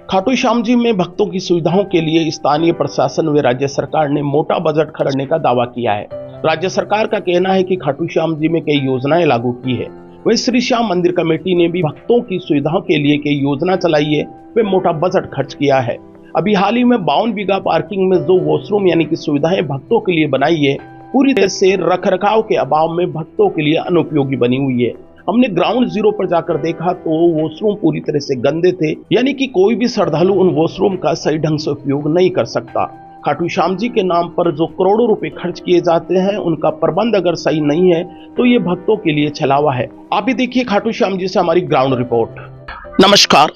खाटू श्याम जी में भक्तों की सुविधाओं के लिए स्थानीय प्रशासन व राज्य सरकार ने मोटा बजट खर्चने का दावा किया है। राज्य सरकार का कहना है कि खाटू श्याम जी में कई योजनाएं लागू की है। वहीं श्री श्याम मंदिर कमेटी ने भी भक्तों की सुविधाओं के लिए कई योजना चलाई है व मोटा बजट खर्च किया है। अभी हाल ही में 52 बीघा पार्किंग में जो वॉशरूम यानी कि सुविधाएं भक्तों के लिए बनाई है, पूरी तरह से रखरखाव के अभाव में भक्तों के लिए अनुपयोगी बनी हुई है। हमने ग्राउंड जीरो पर जाकर देखा तो वॉशरूम पूरी तरह से गंदे थे, यानी कि कोई भी श्रद्धालु उन वॉशरूम का सही ढंग से उपयोग नहीं कर सकता। खाटू श्याम जी के नाम पर जो करोड़ों रुपए खर्च किए जाते हैं, उनका प्रबंध अगर सही नहीं है तो ये भक्तों के लिए छलावा है। आप भी देखिए खाटू श्याम जी से हमारी ग्राउंड रिपोर्ट। नमस्कार।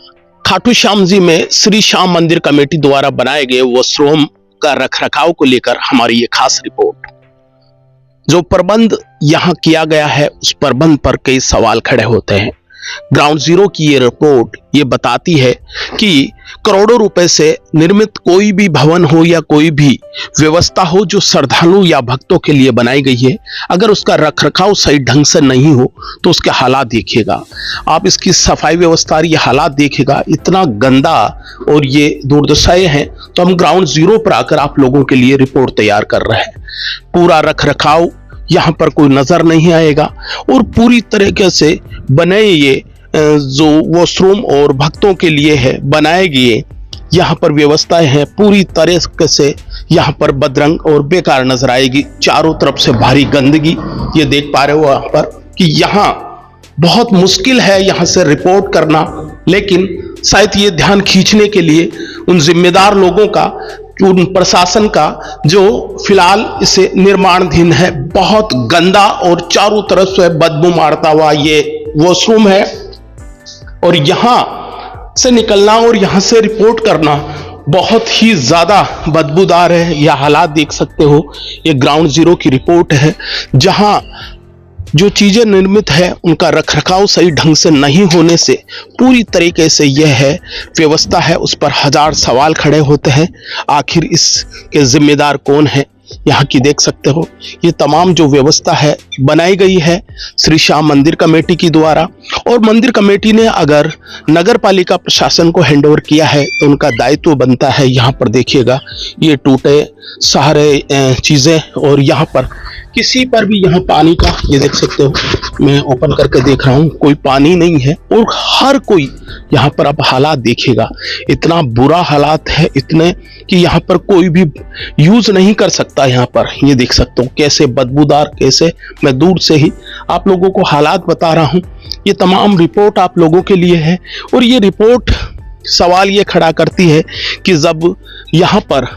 खाटू श्याम जी में श्री श्याम मंदिर कमेटी द्वारा बनाए गए वॉशरूम का रखरखाव को लेकर हमारी ये खास रिपोर्ट। जो प्रबंध यहां किया गया है उस प्रबंध पर कई सवाल खड़े होते हैं। ग्राउंड जीरो की ये रिपोर्ट ये बताती है कि करोड़ों रुपए से निर्मित कोई भी भवन हो या कोई भी व्यवस्था हो जो श्रद्धालु या भक्तों के लिए बनाई गई है, अगर उसका रखरखाव सही ढंग से नहीं हो तो उसके हालात देखिएगा आप। इसकी सफाई व्यवस्था, ये हालात देखिएगा, इतना गंदा और ये दुर्दशाएं हैं। तो हम ग्राउंड जीरो पर आकर आप लोगों के लिए रिपोर्ट तैयार कर रहे हैं। पूरा रखरखाव यहाँ पर कोई नजर नहीं आएगा और पूरी तरीके से बने ये जो वॉशरूम और भक्तों के लिए है बनाए गए यहाँ पर व्यवस्थाएं हैं, पूरी तरह से यहाँ पर बदरंग और बेकार नजर आएगी। चारों तरफ से भारी गंदगी ये देख पा रहे हो यहाँ पर कि यहाँ बहुत मुश्किल है यहाँ से रिपोर्ट करना, लेकिन शायद ये ध्यान खींचने के लिए उन जिम्मेदार लोगों का, उन प्रशासन का जो फिलहाल इसे निर्माणाधीन है। बहुत गंदा और चारों तरफ से बदबू मारता हुआ ये वॉशरूम है और यहां से निकलना और यहां से रिपोर्ट करना बहुत ही ज्यादा बदबूदार है। यह हालात देख सकते हो, ये ग्राउंड जीरो की रिपोर्ट है जहां जो चीजें निर्मित है उनका रखरखाव सही ढंग से नहीं होने से पूरी तरीके से यह है व्यवस्था है उस पर हजार सवाल खड़े होते हैं। आखिर इसके जिम्मेदार कौन है? यहाँ की देख सकते हो ये तमाम जो व्यवस्था है बनाई गई है श्री श्याम मंदिर कमेटी की द्वारा, और मंदिर कमेटी ने अगर नगर पालिका प्रशासन को हैंडओवर किया है तो उनका दायित्व बनता है। यहाँ पर देखिएगा ये टूटे सारे चीजें और यहाँ पर किसी पर भी यहाँ पानी का, ये देख सकते हो, मैं ओपन करके देख रहा हूँ, कोई पानी नहीं है और हर कोई यहाँ पर अब हालात देखिएगा, इतना बुरा हालात है इतने कि यहाँ पर कोई भी यूज नहीं कर सकता। यहाँ पर ये देख सकते हो कैसे बदबूदार, कैसे मैं दूर से ही आप लोगों को हालात बता रहा हूँ। ये तमाम रिपोर्ट आप लोगों के लिए है और ये रिपोर्ट सवाल ये खड़ा करती है कि जब यहाँ पर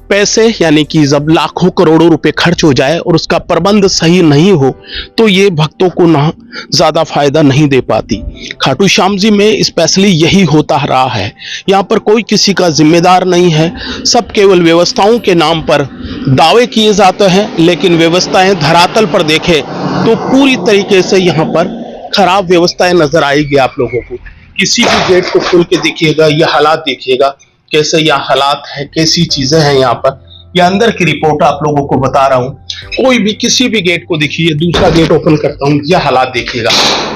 पैसे यानी कि जब लाखों करोड़ों रुपए खर्च हो जाए और उसका प्रबंध सही नहीं हो तो ये भक्तों को ना ज्यादा फायदा नहीं दे पाती। खाटू श्याम जी में स्पेशली यही होता रहा है। यहाँ पर कोई किसी का जिम्मेदार नहीं है, सब केवल व्यवस्थाओं के नाम पर दावे किए जाते हैं, लेकिन व्यवस्थाएं धरातल पर देखें तो पूरी तरीके से यहाँ पर खराब व्यवस्थाएं नजर आएगी आप लोगों को। किसी भी गेट को खोल के देखिएगा, ये हालात देखिएगा कैसे यह हालात है, कैसी चीजें हैं यहाँ पर। यह अंदर की रिपोर्ट आप लोगों को बता रहा हूँ। कोई भी किसी भी गेट को देखिए, दूसरा गेट ओपन करता हूँ, यह हालात देखिएगा,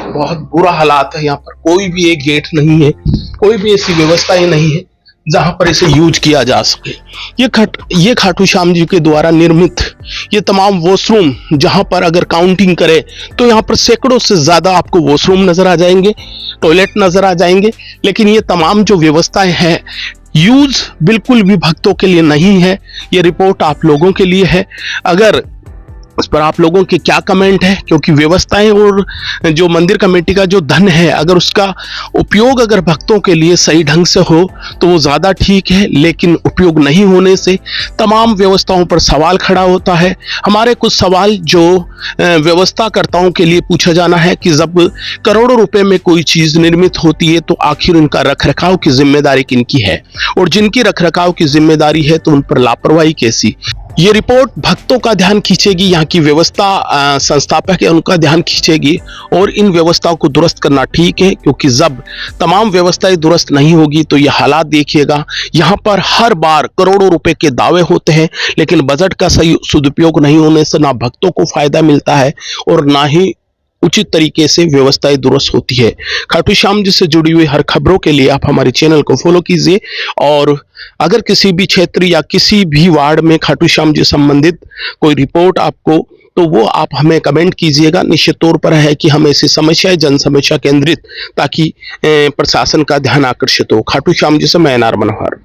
बहुत बुरा हालात है। यहाँ पर कोई भी एक गेट नहीं है, कोई भी ऐसी व्यवस्था ही नहीं है जहां पर इसे यूज किया जा सके। ये खाटू श्याम जी के द्वारा निर्मित ये तमाम वॉशरूम, जहां पर अगर काउंटिंग करें तो यहाँ पर सैकड़ों से ज्यादा आपको वॉशरूम नजर आ जाएंगे, टॉयलेट नजर आ जाएंगे, लेकिन ये तमाम जो व्यवस्थाएं हैं यूज बिल्कुल भी भक्तों के लिए नहीं है। ये रिपोर्ट आप लोगों के लिए है। अगर इस पर आप लोगों के क्या कमेंट है, क्योंकि व्यवस्थाएं और जो मंदिर कमेटी का जो धन है अगर उसका उपयोग अगर भक्तों के लिए सही ढंग से हो तो वो ज़्यादा ठीक है, लेकिन उपयोग नहीं होने से तमाम व्यवस्थाओं पर सवाल खड़ा होता है। हमारे कुछ सवाल जो व्यवस्थाकर्ताओं के लिए पूछा जाना है कि जब करोड़ों रुपए में कोई चीज़ निर्मित होती है तो आखिर उनका रखरखाव की जिम्मेदारी किनकी है, और जिनकी रखरखाव की जिम्मेदारी है तो उन पर लापरवाही कैसी। ये रिपोर्ट भक्तों का ध्यान खींचेगी, यहाँ की व्यवस्था संस्थापक है उनका ध्यान खींचेगी, और इन व्यवस्थाओं को दुरुस्त करना ठीक है, क्योंकि जब तमाम व्यवस्थाएं दुरुस्त नहीं होगी तो ये हालात देखिएगा। यहाँ पर हर बार करोड़ों रुपए के दावे होते हैं, लेकिन बजट का सही सदुपयोग नहीं होने से ना भक्तों को फायदा मिलता है और ना ही उचित तरीके से व्यवस्थाएं दुरुस्त होती है। खाटू श्याम जी से जुड़ी हुई हर खबरों के लिए आप हमारे चैनल को फॉलो कीजिए और अगर किसी भी क्षेत्र या किसी भी वार्ड में खाटू श्याम जी संबंधित कोई रिपोर्ट आपको, तो वो आप हमें कमेंट कीजिएगा। निश्चित तौर पर है कि हम ऐसी समस्याएं जन समस्या केंद्रित, ताकि प्रशासन का ध्यान आकर्षित हो। खाटू श्याम जी से मैं एनआर मनोहर।